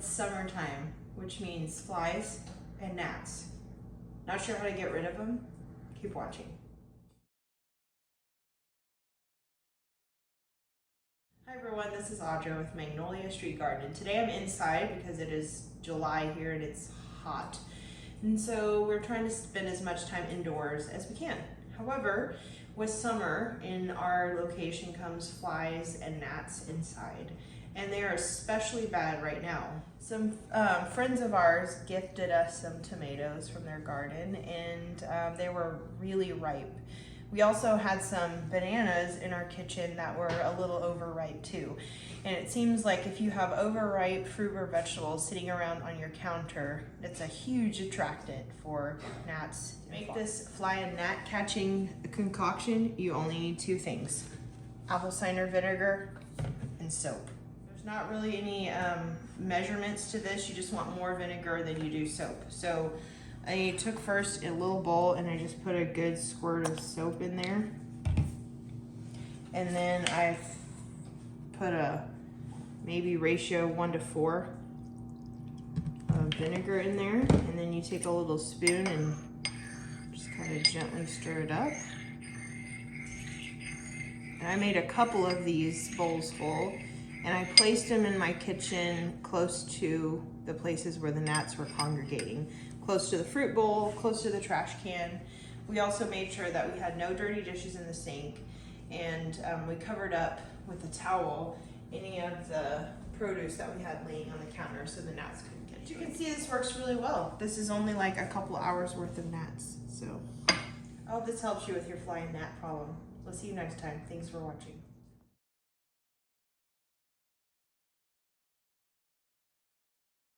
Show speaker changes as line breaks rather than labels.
It's summertime, which means flies and gnats. Not sure how to get rid of them? Keep watching. Hi everyone, this is Audra with Magnolia Street Garden. And today I'm inside because it is July here and it's hot. And so we're trying to spend as much time indoors as we can. However, with summer, in our location comes flies and gnats inside. And they are especially bad right now. Some friends of ours gifted us some tomatoes from their garden, and they were really ripe. We also had some bananas in our kitchen that were a little overripe too. And it seems like if you have overripe fruit or vegetables sitting around on your counter, it's a huge attractant for gnats. To make this fly and gnat catching concoction, you only need two things: apple cider vinegar and soap. There's not really any measurements to this. You just want more vinegar than you do soap. So I took first a little bowl and I just put a good squirt of soap in there. And then I put a maybe ratio 1:4 of vinegar in there. And then you take a little spoon and just kind of gently stir it up. And I made a couple of these bowls full, and I placed them in my kitchen close to the places where the gnats were congregating. Close to the fruit bowl, close to the trash can. We also made sure that we had no dirty dishes in the sink, and we covered up with a towel any of the produce that we had laying on the counter so the gnats couldn't get to it. You can see this works really well. This is only like a couple hours worth of gnats, so I hope this helps you with your fly and gnat problem. We'll see you next time. Thanks for watching.